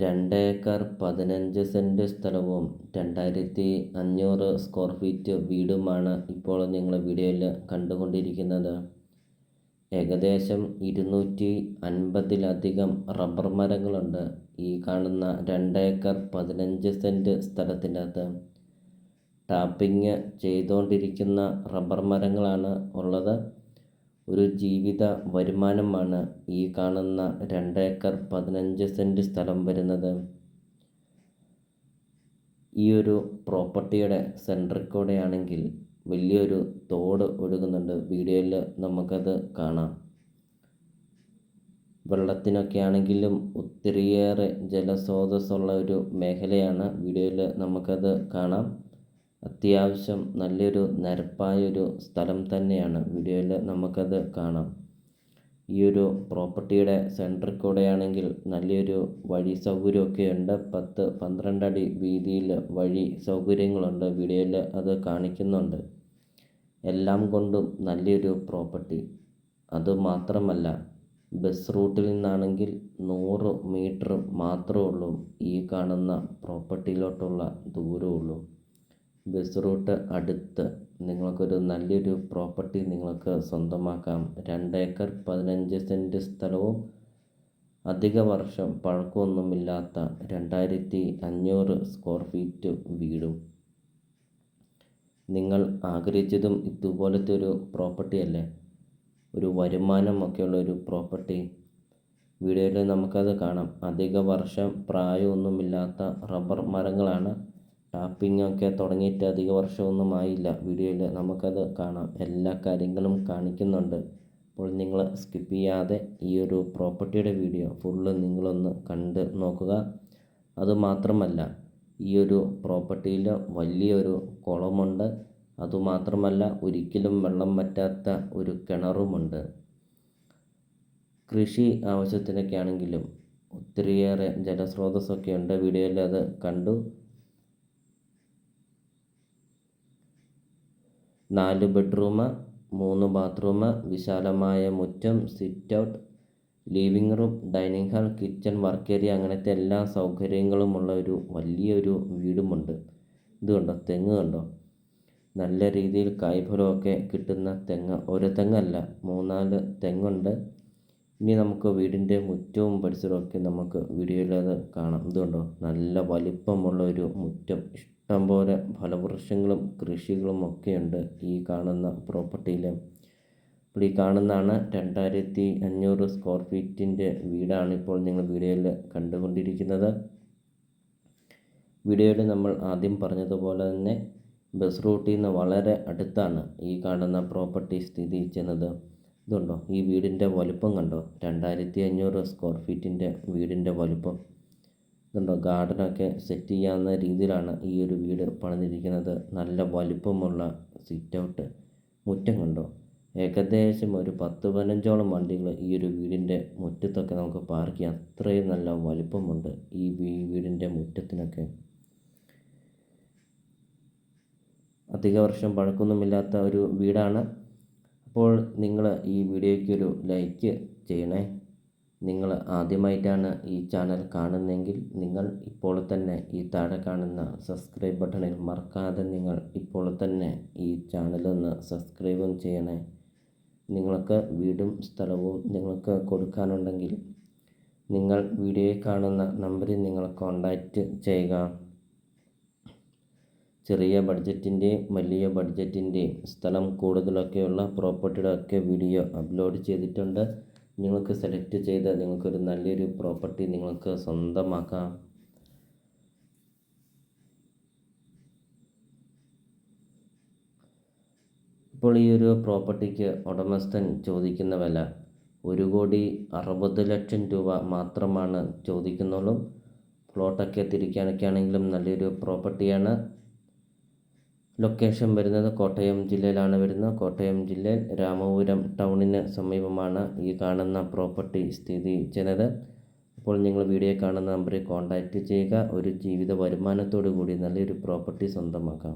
2 acre 15 cent സ്ഥലവും 2500 square feet വീടുമാണ് ഇപ്പോൾ നിങ്ങൾ വീഡിയോയിൽ കണ്ടുകൊണ്ടിരിക്കുന്നത്. ഏകദേശം 250-ലധികം റബ്ബർ മരങ്ങളുണ്ട് ഈ കാണുന്ന 2 ഏക്കർ 15 സെൻറ് സ്ഥലത്തിനകത്ത്. ടാപ്പിംഗ് ചെയ്തുകൊണ്ടിരിക്കുന്ന റബ്ബർ മരങ്ങളാണ് ഉള്ളത്. ഒരു ജീവിത വരുമാനമാണ് ഈ കാണുന്ന 2 ഏക്കർ 15 സെൻറ് സ്ഥലം വരുന്നത്. ഈ ഒരു പ്രോപ്പർട്ടിയുടെ സെൻട്രിൽ കൂടെയാണെങ്കിൽ വലിയൊരു തോട് ഒഴുകുന്നുണ്ട്. വീഡിയോയിൽ നമുക്കത് കാണാം. വെള്ളത്തിനൊക്കെ ആണെങ്കിലും ഒത്തിരിയേറെ ജലസ്രോതസ്സുള്ള ഒരു മേഖലയാണ്. വീഡിയോയിൽ നമുക്കത് കാണാം. അത്യാവശ്യം നല്ലൊരു നിരപ്പായൊരു സ്ഥലം തന്നെയാണ്. വീഡിയോയിൽ നമുക്കത് കാണാം. ഈ ഒരു പ്രോപ്പർട്ടിയുടെ സെൻട്രിൽ കൂടെയാണെങ്കിൽ നല്ലൊരു വഴി സൗകര്യമൊക്കെ ഉണ്ട്. 10-12 അടി വീതിയിൽ വഴി സൗകര്യങ്ങളുണ്ട്. വീഡിയോയിൽ അത് കാണിക്കുന്നുണ്ട്. എല്ലാം കൊണ്ടും നല്ലൊരു പ്രോപ്പർട്ടി. അതുമാത്രമല്ല, ബസ് റൂട്ടിൽ നിന്നാണെങ്കിൽ 100 മീറ്റർ മാത്രമേ ഉള്ളൂ ഈ കാണുന്ന പ്രോപ്പർട്ടിയിലോട്ടുള്ള ദൂരമുള്ളൂ. ബസ് റൂട്ട് അടുത്ത് നിങ്ങൾക്കൊരു നല്ലൊരു പ്രോപ്പർട്ടി നിങ്ങൾക്ക് സ്വന്തമാക്കാം. 2 ഏക്കർ 15 സെൻറ് സ്ഥലവും അധിക വർഷം പഴക്കമൊന്നുമില്ലാത്ത 2500 സ്ക്വയർ ഫീറ്റ് വീടും. നിങ്ങൾ ആഗ്രഹിച്ചതും ഇതുപോലത്തെ ഒരു പ്രോപ്പർട്ടി അല്ലേ? ഒരു വരുമാനമൊക്കെയുള്ള ഒരു പ്രോപ്പർട്ടി. വീഡിയോയിൽ നമുക്കത് കാണാം. അധിക വർഷം പ്രായമൊന്നുമില്ലാത്ത റബ്ബർ മരങ്ങളാണ്. ടാപ്പിംഗ് ഒക്കെ തുടങ്ങിയിട്ട് അധിക വർഷമൊന്നും ആയില്ല. വീഡിയോയിൽ നമുക്കത് കാണാം. എല്ലാ കാര്യങ്ങളും കാണിക്കുന്നുണ്ട്. അപ്പോൾ നിങ്ങൾ സ്കിപ്പ് ചെയ്യാതെ ഈ ഒരു പ്രോപ്പർട്ടിയുടെ വീഡിയോ ഫുള്ള് നിങ്ങളൊന്ന് കണ്ട് നോക്കുക. അതുമാത്രമല്ല, ഈ ഒരു പ്രോപ്പർട്ടിയിൽ വലിയൊരു കുളമുണ്ട്. അതുമാത്രമല്ല, ഒരിക്കലും വെള്ളം വറ്റാത്ത ഒരു കിണറുമുണ്ട്. കൃഷി ആവശ്യത്തിനൊക്കെ ആണെങ്കിലും ഒത്തിരിയേറെ ജലസ്രോതസ്സൊക്കെ ഉണ്ട്. വീഡിയോയിൽ അത് കണ്ടു. 4 ബെഡ്റൂം, 3 ബാത്റൂം, വിശാലമായ മുറ്റം, sit out, living room, dining hall, kitchen, work area, അങ്ങനത്തെ എല്ലാ സൗകര്യങ്ങളുമുള്ള ഒരു വലിയൊരു വീടുമുണ്ട്. ഇത് കണ്ടോ, തെങ്ങ് കണ്ടോ? നല്ല രീതിയിൽ കായ്ഫലമൊക്കെ കിട്ടുന്ന തെങ്ങ്. ഒരു തെങ്ങല്ല, 3-4 തെങ്ങുണ്ട്. ഇനി നമുക്ക് വീടിൻ്റെ മുറ്റവും പരിസരമൊക്കെ നമുക്ക് വീഡിയോയിൽ അത് കാണാം. ഇത് കണ്ടോ, നല്ല വലിപ്പമുള്ള ഒരു മുറ്റം. ഇഷ്ടംപോലെ ഫലവൃക്ഷങ്ങളും കൃഷികളും ഒക്കെയുണ്ട് ഈ കാണുന്ന പ്രോപ്പർട്ടിയിൽ. അപ്പോൾ ഈ കാണുന്നതാണ് 2500 സ്ക്വയർ ഫീറ്റിൻ്റെ വീടാണ് ഇപ്പോൾ നിങ്ങൾ വീഡിയോയിൽ കണ്ടുകൊണ്ടിരിക്കുന്നത്. വീഡിയോയിൽ നമ്മൾ ആദ്യം പറഞ്ഞതുപോലെ തന്നെ ബസ് റൂട്ടിൽ നിന്ന് വളരെ അടുത്താണ് ഈ കാണുന്ന പ്രോപ്പർട്ടി സ്ഥിതി ചെയ്യുന്നത്. ഇതുണ്ടോ, ഈ വീടിൻ്റെ വലുപ്പം കണ്ടോ? 2500 സ്ക്വയർ ഫീറ്റിൻ്റെ വീടിൻ്റെ വലുപ്പം. ഇതുണ്ടോ, ഗാർഡനൊക്കെ സെറ്റ് ചെയ്യാവുന്ന രീതിയിലാണ് ഈ ഒരു വീട് പണിതിരിക്കുന്നത്. നല്ല വലുപ്പമുള്ള സിറ്റ് ഔട്ട്, മുറ്റം കണ്ടോ? ഏകദേശം ഒരു 10-15ഓളം വണ്ടികൾ ഈ ഒരു വീടിൻ്റെ മുറ്റത്തൊക്കെ നമുക്ക് പാർക്ക് ചെയ്യാം. അത്രയും നല്ല വലുപ്പമുണ്ട് ഈ വീടിൻ്റെ മുറ്റത്തിനൊക്കെ. അധിക വർഷം പഴക്കമൊന്നുമില്ലാത്ത ഒരു വീടാണ്. അപ്പോൾ നിങ്ങൾ ഈ വീഡിയോയ്ക്കൊരു ലൈക്ക് ചെയ്യണേ. നിങ്ങൾ ആദ്യമായിട്ടാണ് ഈ ചാനൽ കാണുന്നതെങ്കിൽ നിങ്ങൾ ഇപ്പോൾ തന്നെ ഈ താഴെ കാണുന്ന സബ്സ്ക്രൈബ് ബട്ടണിൽ മറക്കാതെ നിങ്ങൾ ഇപ്പോൾ തന്നെ ഈ ചാനലൊന്ന് സബ്സ്ക്രൈബും ചെയ്യണേ. നിങ്ങൾക്ക് വീടും സ്ഥലവും നിങ്ങൾക്ക് കൊടുക്കാനുണ്ടെങ്കിൽ നിങ്ങൾ വീഡിയോയിൽ കാണുന്ന നമ്പറിൽ നിങ്ങൾ കോൺടാക്റ്റ് ചെയ്യുക. ചെറിയ ബഡ്ജറ്റിൻ്റെയും വലിയ ബഡ്ജറ്റിൻ്റെയും സ്ഥലം കൂടുതലൊക്കെയുള്ള പ്രോപ്പർട്ടിയുടെ ഒക്കെ വീഡിയോ അപ്ലോഡ് ചെയ്തിട്ടുണ്ട്. നിങ്ങൾക്ക് സെലക്ട് ചെയ്ത് നിങ്ങൾക്കൊരു നല്ലൊരു പ്രോപ്പർട്ടി നിങ്ങൾക്ക് സ്വന്തമാക്കാം. ഇപ്പോൾ ഈ ഒരു പ്രോപ്പർട്ടിക്ക് ഉടമസ്ഥൻ ചോദിക്കുന്ന വില 1,60,00,000 രൂപ മാത്രമാണ് ചോദിക്കുന്നുള്ളൂ. പ്ലോട്ടൊക്കെ തിരിക്കാനൊക്കെ ആണെങ്കിലും നല്ലൊരു പ്രോപ്പർട്ടിയാണ്. ലൊക്കേഷൻ വരുന്നത് കോട്ടയം ജില്ലയിലാണ് വരുന്നത്. കോട്ടയം ജില്ലയിൽ രാമപുരം ടൗണിന് സമീപമാണ് ഈ കാണുന്ന പ്രോപ്പർട്ടി സ്ഥിതി ചെയ്യുന്നത്. അപ്പോൾ നിങ്ങൾ വീഡിയോ കാണുന്ന നമ്പറിൽ കോൺടാക്റ്റ് ചെയ്യുക. ഒരു ജീവിത വരുമാനത്തോടു കൂടി നല്ലൊരു പ്രോപ്പർട്ടി സ്വന്തമാക്കാം.